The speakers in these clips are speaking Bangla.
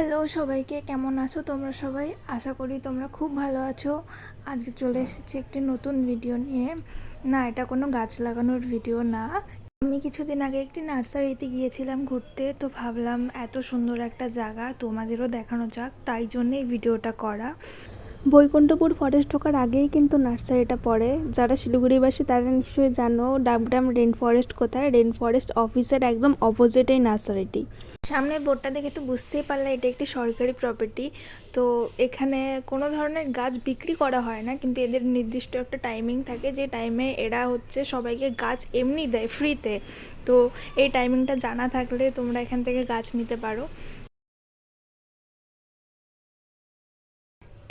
হ্যালো সবাইকে, কেমন আছো তোমরা সবাই? আশা করি তোমরা খুব ভালো আছো। আজকে চলে এসেছি একটি নতুন ভিডিও নিয়ে। না, এটা কোনো গাছ লাগানোর ভিডিও না। আমি কিছুদিন আগে একটি নার্সারিতে গিয়েছিলাম ঘুরতে, তো ভাবলাম এত সুন্দর একটা জায়গা তোমাদেরও দেখানো যাক, তাই জন্যে এই ভিডিওটা করা। বৈকুণ্ঠপুর ফরেস্ট ঢোকার আগেই কিন্তু নার্সারিটা পড়ে। যারা শিলিগুড়িবাসী তারা নিশ্চয়ই জানো ডাবগ্রাম রেন ফরেস্ট কোথায়। রেন ফরেস্ট অফিসের একদম অপোজিটেই নার্সারিটি। সামনের বোর্ডটা দেখে তো বুঝতেই পারলে এটা একটি সরকারি প্রপার্টি। তো এখানে কোনো ধরনের গাছ বিক্রি করা হয় না, কিন্তু এদের নির্দিষ্ট একটা টাইমিং থাকে যে টাইমে এরা সবাইকে গাছ এমনি দেয় ফ্রিতে। তো এই টাইমিংটা জানা থাকলে তোমরা এখান থেকে গাছ নিতে পারো।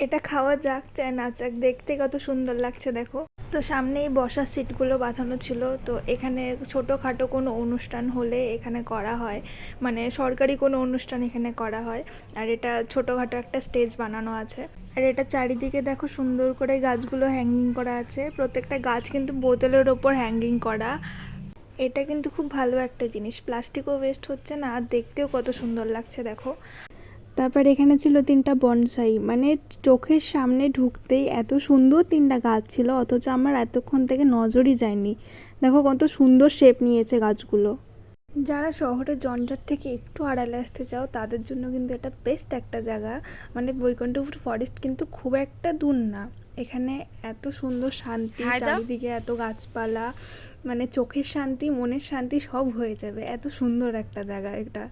এটা খাওয়া যাক চায় না যাক, দেখতে কত সুন্দর লাগছে দেখো। তো সামনেই বসার সিটগুলো বাঁধানো ছিল। তো এখানে ছোটোখাটো কোনো অনুষ্ঠান হলে এখানে করা হয়, মানে সরকারি কোনো অনুষ্ঠান এখানে করা হয়। আর এটা ছোটোখাটো একটা স্টেজ বানানো আছে। আর এটা চারিদিকে দেখো সুন্দর করে গাছগুলো হ্যাঙ্গিং করা আছে। প্রত্যেকটা গাছ কিন্তু বোতলের ওপর হ্যাঙ্গিং করা। এটা কিন্তু খুব ভালো একটা জিনিস, প্লাস্টিকও ওয়েস্ট হচ্ছে না, আর দেখতেও কত সুন্দর লাগছে দেখো। তারপর এখানে ছিল 3টা বনসাই, মানে চোখের সামনে ঢুকতেই এত সুন্দর 3টা গাছ ছিল, অথচ আমার এতক্ষণ থেকে নজরই যায়নি। দেখো কত সুন্দর শেপ নিয়েছে গাছগুলো। যারা শহরের জঞ্জাট থেকে একটু আড়ালে আসতে চাও তাদের জন্য কিন্তু এটা বেস্ট একটা জায়গা। মানে বৈকুণ্ঠপুর ফরেস্ট কিন্তু খুব একটা দূর না। এখানে এত সুন্দর শান্তি, চারিদিকে এত গাছপালা, মানে চোখের শান্তি মনের শান্তি সব হয়ে যাবে। এত সুন্দর একটা জায়গা এটা।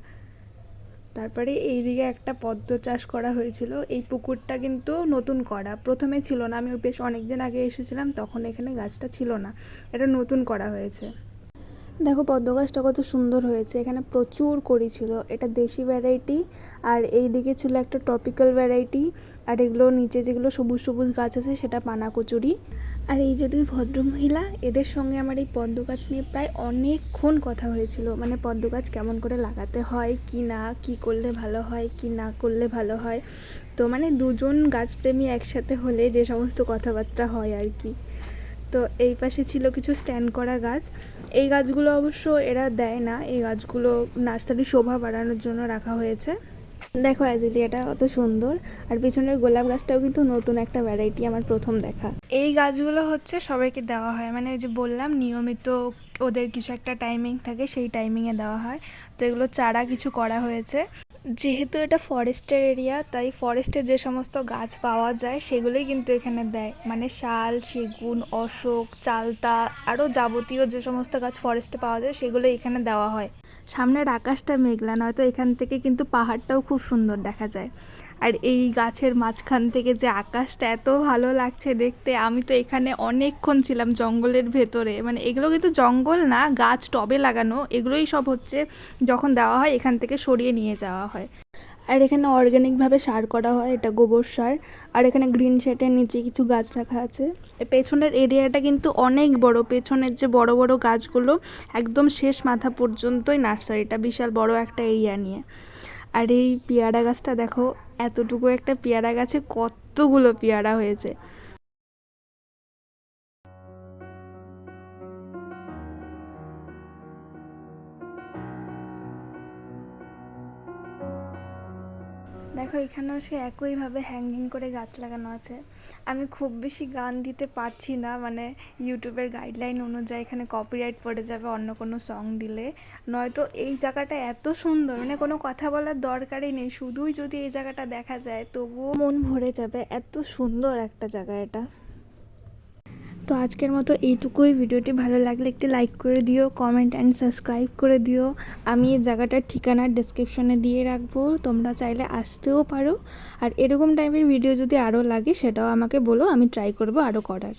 তারপরে এইদিকে একটা পদ্ম চাষ করা হয়েছিল। এই পুকুরটা কিন্তু নতুন করা, প্রথমে ছিল না। আমি বেশ অনেক দিন আগে এসেছিলাম, তখন এখানে গাছটা ছিল না, এটা নতুন করা হয়েছে। দেখো পদ্ম গাছটা কত সুন্দর হয়েছে। এখানে প্রচুর কড়ি ছিল। এটা দেশি ভ্যারাইটি, আর এই দিকে ছিল একটা ট্রপিক্যাল ভ্যারাইটি। আর এগুলো নিচে যেগুলো সবুজ সবুজ গাছ আছে সেটা পানা কচুরি। আর এই যে 2 ভদ্রমহিলা, এদের সঙ্গে আমার এই পদ্ম গাছ নিয়ে প্রায় অনেকক্ষণ কথা হয়েছিল। মানে পদ্ম গাছ কেমন করে লাগাতে হয়, কি না, কি করলে ভালো হয়, কি না করলে ভালো হয়। তো মানে দুজন গাছপ্রেমী একসাথে হলে যে সমস্ত কথাবার্তা হয় আর কি। তো এই পাশে ছিল কিছু স্ট্যান্ড করা গাছ। এই গাছগুলো অবশ্য এরা দেয় না, এই গাছগুলো নার্সারি শোভা বাড়ানোর জন্য রাখা হয়েছে। দেখো অ্যাজিলিয়াটা কত সুন্দর। আর পিছনের গোলাপ গাছটাও কিন্তু নতুন একটা ভ্যারাইটি, আমার প্রথম দেখা। এই গাছগুলো সবাইকে দেওয়া হয়, মানে ওই যে বললাম নিয়মিত ওদের কিছু একটা টাইমিং থাকে, সেই টাইমিংয়ে দেওয়া হয়। তো এগুলো চারা কিছু করা হয়েছে। যেহেতু এটা ফরেস্টের এরিয়া, তাই ফরেস্টে যে সমস্ত গাছ পাওয়া যায় সেগুলোই কিন্তু এখানে দেয়। মানে শাল, সেগুন, অশোক, চালতা, আরও যাবতীয় যে সমস্ত গাছ ফরেস্টে পাওয়া যায় সেগুলো এখানে দেওয়া হয়। সামনের আকাশটা মেঘলা, নয়তো এখান থেকে কিন্তু পাহাড়টাও খুব সুন্দর দেখা যায়। আর এই গাছের মাঝখান থেকে যে আকাশটা এত ভালো লাগছে দেখতে। আমি তো এখানে অনেকক্ষণ ছিলাম জঙ্গলের ভেতরে, মানে এগুলো কিন্তু জঙ্গল না, গাছ টবে লাগানো। এগুলোই সব যখন দেওয়া হয় এখান থেকে সরিয়ে নিয়ে যাওয়া হয়। আর এখানে অর্গ্যানিকভাবে সার করা হয়, এটা গোবর সার। আর এখানে গ্রিন শেডের নিচে কিছু গাছ রাখা আছে। পেছনের এরিয়াটা কিন্তু অনেক বড়, পেছনের যে বড় বড় গাছগুলো একদম শেষ মাথা পর্যন্তই নার্সারিটা, বিশাল বড় একটা এরিয়া নিয়ে। আর এই পেয়ারা গাছটা দেখো, এতটুকু একটা পেয়ারা গাছে কতগুলো পেয়ারা হয়েছে। দেখো এখানেও সে একইভাবে হ্যাঙ্গিং করে গাছ লাগানো আছে। আমি খুব বেশি গান দিতে পারছি না, মানে ইউটিউবের গাইডলাইন অনুযায়ী এখানে কপিরাইট পড়ে যাবে অন্য কোনো সং দিলে। নয়তো এই জায়গাটা এত সুন্দর, মানে কোনো কথা বলার দরকারই নেই, শুধুই যদি এই জায়গাটা দেখা যায় তবুও মন ভরে যাবে। এত সুন্দর একটা জায়গা এটা। তো আজকের মতো এইটুকুই। ভিডিওটি ভালো লাগলে একটি লাইক করে দিও, কমেন্ট অ্যান্ড সাবস্ক্রাইব করে দিও। আমি এই জায়গাটার ঠিকানা ডেসক্রিপশনে দিয়ে রাখবো, তোমরা চাইলে আসতেও পারো। আর এরকম টাইপের ভিডিও যদি আরও লাগে সেটাও আমাকে বলো, আমি ট্রাই করবো আরও করার।